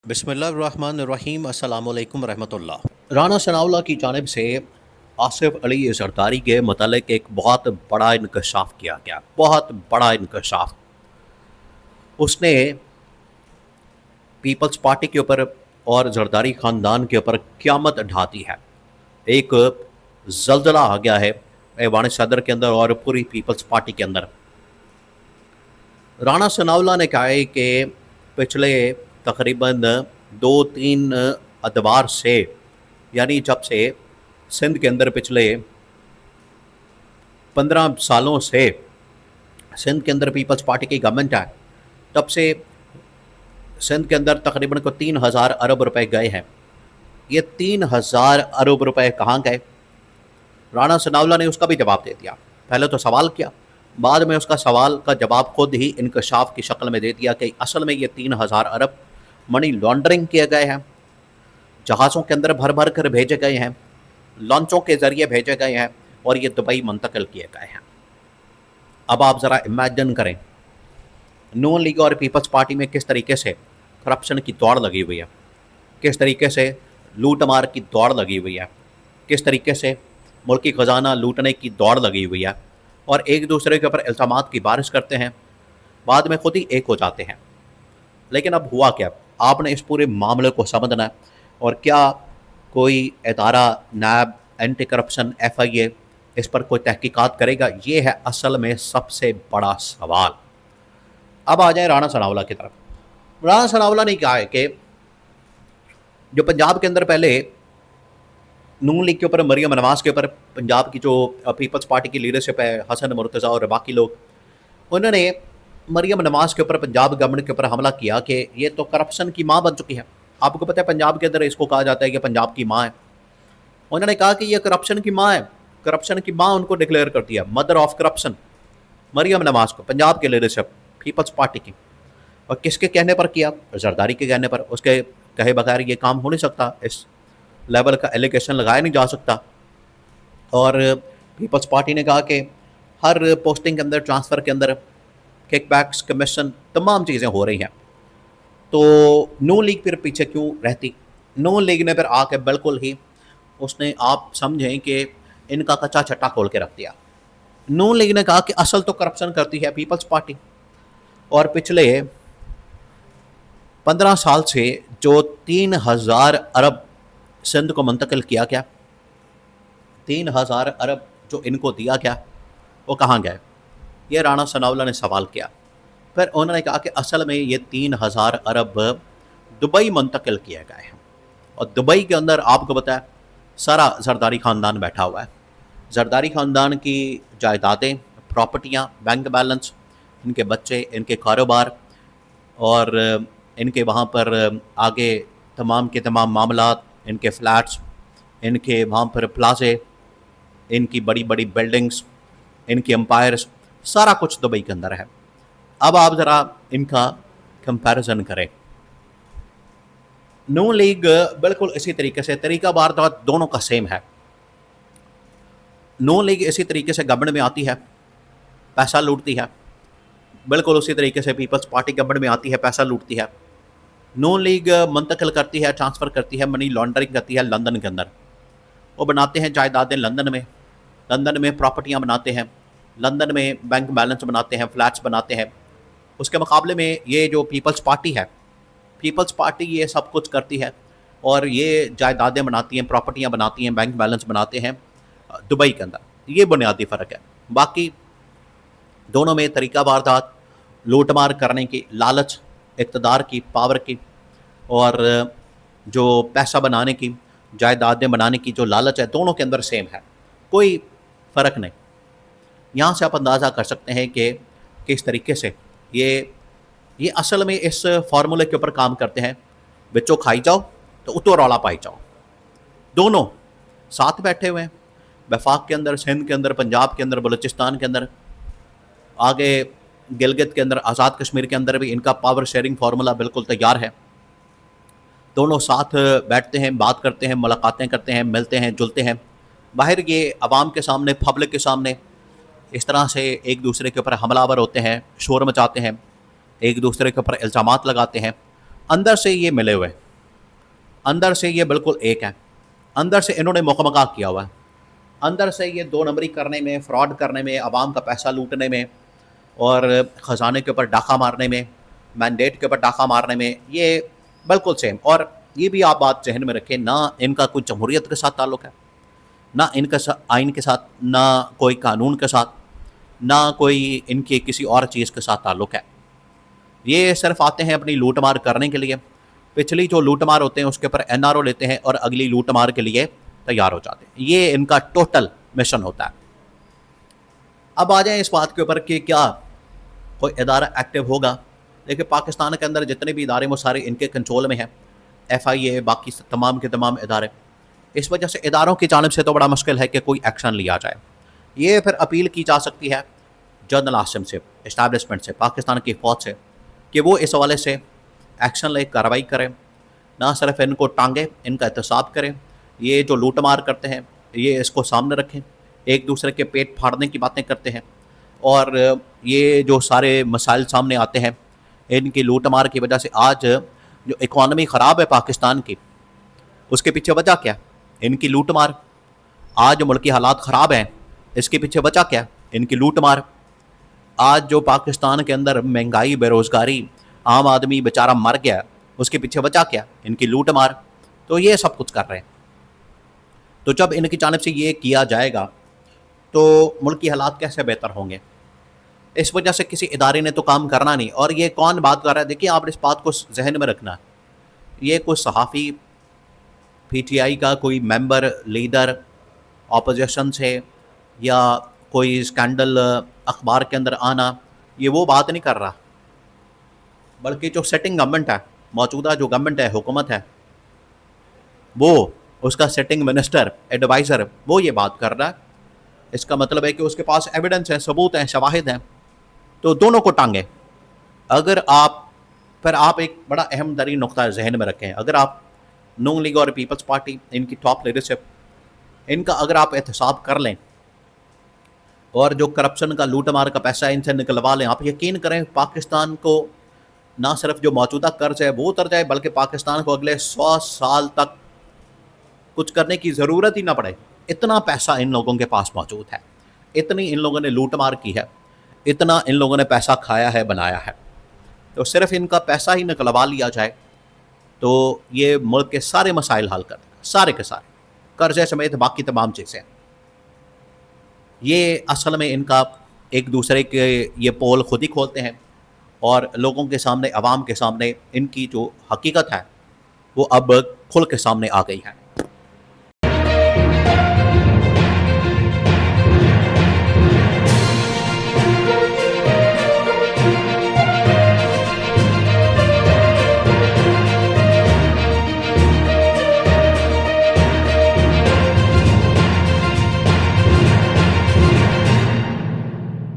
बिस्मिल्लाहिर्रहमानिर्रहीम अस्सलामुअलैकुम रहमतुल्लाह। राना सनाउल्लाह की जानिब से आसिफ अली जरदारी के मतलब एक बहुत बड़ा इंकशाफ किया गया, बहुत बड़ा इंकशाफ। उसने पीपल्स पार्टी के ऊपर और जरदारी ख़ानदान के ऊपर क़यामत ढा दी है। एक जल्जला आ गया है ऐवान सदर के अंदर और पूरी पीपल्स पार्टी के अंदर। राना सनाउल्लाह ने कहा है कि पिछले तकरीबन 2-3 अदवार से, यानी जब से सिंध के अंदर पिछले 15 सालों से सिंध के अंदर पीपल्स पार्टी की गवर्नमेंट है, तब से सिंध के अंदर तकरीबन को 3000 अरब रुपए गए हैं। ये 3000 अरब रुपए कहाँ गए? राना सनाउल्लाह ने उसका भी जवाब दे दिया। पहले तो सवाल किया, बाद में उसका सवाल का जवाब खुद ही इंकशाफ की शक्ल में दे दिया कि असल में ये 3000 अरब मनी लॉन्ड्रिंग किए गए हैं, जहाज़ों के अंदर भर भर कर भेजे गए हैं, लॉन्चों के ज़रिए भेजे गए हैं और ये दुबई मुंतकिल किए गए हैं। अब आप ज़रा इमेजिन करें, नून लीग और पीपल्स पार्टी में किस तरीके से करप्शन की दौड़ लगी हुई है, किस तरीके से लूट मार की दौड़ लगी हुई है, किस तरीके से मुल्की ख़जाना लूटने की दौड़ लगी हुई है और एक दूसरे के ऊपर इल्ज़ामात की बारिश करते हैं, बाद में खुद ही एक हो जाते हैं। लेकिन अब हुआ क्या? आपने इस पूरे मामले को समझना है और क्या कोई इदारा, नैब, एंटी करप्शन, FIA इस पर कोई तहकीकात करेगा? ये है असल में सबसे बड़ा सवाल। अब आ जाए राना सनाउल्लाह की तरफ। राना सनाउल्लाह ने कहा है कि जो पंजाब के अंदर पहले नून लीग के ऊपर, मरियम नवाज़ के ऊपर पंजाब की जो पीपल्स पार्टी की लीडरशिप है, हसन मुर्तज़ा और बाकी लोग, उन्होंने मरियम नवाज़ के ऊपर, पंजाब गवर्नमेंट के ऊपर हमला किया कि ये तो करप्शन की माँ बन चुकी है। आपको पता है पंजाब के अंदर इसको कहा जाता है कि पंजाब की माँ है। उन्होंने कहा कि ये करप्शन की माँ है, करप्शन की माँ उनको डिक्लेयर कर दिया, मदर ऑफ करप्शन, मरियम नवाज़ को, पंजाब की लीडरशिप पीपल्स पार्टी की। और किसके कहने पर किया? जरदारी के कहने पर। उसके कहे बगैर ये काम हो नहीं सकता, इस लेवल का एलिगेशन लगाया नहीं जा सकता। और पीपल्स पार्टी ने कहा कि हर पोस्टिंग के अंदर, ट्रांसफ़र के अंदर किकबैक्स, कमीशन, तमाम चीज़ें हो रही हैं। तो नून लीग फिर पीछे क्यों रहती? नून लीग ने फिर आके बिल्कुल ही उसने, आप समझें कि इनका कच्चा छट्टा खोल के रख दिया। नून लीग ने कहा कि असल तो करप्शन करती है पीपल्स पार्टी, और पिछले 15 साल से जो 3000 अरब सिंध को मुंतकिल किया गया, 3000 अरब जो इनको दिया गया, वो कहाँ गए? ये राना सनाउल्लाह ने सवाल किया। फिर उन्होंने कहा कि असल में ये 3000 अरब दुबई मुंतकिल किए गए हैं। और दुबई के अंदर आपको पता है सारा जरदारी ख़ानदान बैठा हुआ है। जरदारी ख़ानदान की जायदादें, प्रॉपर्टियाँ, बैंक बैलेंस, इनके बच्चे, इनके कारोबार और इनके वहाँ पर आगे तमाम के तमाम मामलात, इनके फ्लैट्स, इनके वहाँ पर प्लाजे, इनकी बड़ी बड़ी बिल्डिंग्स, इनके एम्पायर्स, सारा कुछ दुबई के अंदर है। अब आप ज़रा इनका कंपैरिजन करें। नून लीग बिल्कुल इसी तरीके से, तरीका वारदात दोनों का सेम है। नून लीग इसी तरीके से गवर्नमेंट में आती है, पैसा लूटती है, बिल्कुल उसी तरीके से पीपल्स पार्टी गवर्नमेंट में आती है, पैसा लूटती है। नून लीग मुंतकिल करती है, ट्रांसफ़र करती है, मनी लॉन्ड्रिंग करती है लंदन के अंदर। वो बनाते हैं जायदादें लंदन में प्रॉपर्टियाँ बनाते हैं, लंदन में बैंक बैलेंस बनाते हैं, फ्लैट्स बनाते हैं। उसके मुकाबले में ये जो पीपल्स पार्टी है, पीपल्स पार्टी ये सब कुछ करती है और ये जायदादें बनाती हैं, प्रॉपर्टियाँ बनाती हैं, बैंक बैलेंस बनाते हैं दुबई के अंदर। ये बुनियादी फ़र्क है। बाकी दोनों में तरीका वारदात, लूटमार करने की लालच, इक़्तिदार की, पावर की, और जो पैसा बनाने की, जायदादें बनाने की जो लालच है, दोनों के अंदर सेम है, कोई फ़र्क नहीं। यहाँ से आप अंदाज़ा कर सकते हैं कि किस तरीके से ये असल में इस फार्मूले के ऊपर काम करते हैं, बच्चों खाई जाओ तो उतो रौला पाई जाओ। दोनों साथ बैठे हुए हैं, वफाक के अंदर, सिंध के अंदर, पंजाब के अंदर, बलूचिस्तान के अंदर, आगे गिलगित के अंदर, आज़ाद कश्मीर के अंदर भी इनका पावर शेयरिंग फार्मूला बिल्कुल तैयार है। दोनों साथ बैठते हैं, बात करते हैं, मुलाकातें करते हैं, मिलते हैं, जुलते हैं। बाहर ये आवाम के सामने, पब्लिक के सामने इस तरह से एक दूसरे के ऊपर हमलावर होते हैं, शोर मचाते हैं, एक दूसरे के ऊपर इल्ज़ामात लगाते हैं, अंदर से ये मिले हुए, अंदर से ये बिल्कुल एक है, अंदर से इन्होंने मुकमका किया हुआ है, अंदर से ये दो नंबरी करने में, फ्रॉड करने में, आवाम का पैसा लूटने में और ख़जाने के ऊपर डाका मारने में, मैंडेट के ऊपर डाका मारने में, ये बिल्कुल सेम। और ये भी आप बात जहन में रखें, ना इनका कोई जमहूरियत के साथ ताल्लुक़ है, ना इनका आइन के साथ, ना कोई कानून के साथ, ना कोई इनके किसी और चीज़ के साथ ताल्लुक़ है। ये सिर्फ आते हैं अपनी लूट मार करने के लिए, पिछली जो लूट मार होते हैं उसके ऊपर NRO लेते हैं और अगली लूट मार के लिए तैयार हो जाते हैं। ये इनका टोटल मिशन होता है। अब आ जाएं इस बात के ऊपर कि क्या कोई इदारा एक्टिव होगा। देखिए, पाकिस्तान के अंदर जितने भी इदारे वो सारे इनके कंट्रोल में हैं, FIA, बाकी तमाम के तमाम इदारे। इस वजह से इदारों की जानिब से तो बड़ा मुश्किल है कि कोई एक्शन लिया जाए। ये फिर अपील की जा सकती है जनरल आसिम से, इस्टेब्लिशमेंट से, पाकिस्तान की फ़ौज से, कि वो इस हवाले से एक्शन ले, कार्रवाई करें, ना सिर्फ इनको टांगे, इनका एहतसाब करें। ये जो लूट मार करते हैं ये इसको सामने रखें, एक दूसरे के पेट फाड़ने की बातें करते हैं, और ये जो सारे मसाइल सामने आते हैं इनकी लूट मार की वजह से आज जो इकॉनमी ख़राब है पाकिस्तान की, उसके पीछे वजह क्या? इनकी लूट मार। आज जो मुल्की हालात ख़राब हैं इसके पीछे वजह क्या? इनकी लूट मार। आज जो पाकिस्तान के अंदर महंगाई, बेरोज़गारी, आम आदमी बेचारा मर गया, उसके पीछे वजह क्या? इनकी लूट मार। तो ये सब कुछ कर रहे हैं। तो जब इनकी जानिब से ये किया जाएगा तो मुल्क की हालात कैसे बेहतर होंगे? इस वजह से किसी इदारे ने तो काम करना नहीं। और ये कौन बात कर रहा है? देखिए, आप इस बात को जहन में रखना, ये कोई सहाफ़ी, PTI का कोई मेंबर, लीडर ऑपोजिशन से, या कोई स्कैंडल अखबार के अंदर आना, ये वो बात नहीं कर रहा। बल्कि जो सेटिंग गवर्नमेंट है, मौजूदा जो गवर्नमेंट है, हुकूमत है, वो उसका सेटिंग मिनिस्टर, एडवाइज़र, वो ये बात कर रहा है। इसका मतलब है कि उसके पास एविडेंस है, सबूत हैं, शवाहिद हैं। तो दोनों को टांगे। अगर आप फिर आप एक बड़ा अहम तरीन नुक्ता जहन में रखें, अगर आप नून लीग और पीपल्स पार्टी, इनकी टॉप लीडरशिप, इनका अगर आप एहतसाब कर लें और जो करप्शन का, लूट मार का पैसा इनसे निकलवा लें, आप यकीन करें पाकिस्तान को ना सिर्फ जो मौजूदा कर्ज है वो उतर जाए, बल्कि पाकिस्तान को अगले 100 साल तक कुछ करने की ज़रूरत ही ना पड़े। इतना पैसा इन लोगों के पास मौजूद है, इतनी इन लोगों ने लूट मार की है, इतना इन लोगों ने पैसा खाया है, बनाया है। तो सिर्फ इनका पैसा ही निकलवा लिया जाए तो ये मुल्क के सारे मसाइल हल कर देगा, सारे के सारे, कर्जे समेत बाकी तमाम चीज़ें। ये असल में इनका एक दूसरे के ये पोल खुद ही खोलते हैं और लोगों के सामने, आवाम के सामने इनकी जो हकीकत है वो अब खुल के सामने आ गई है।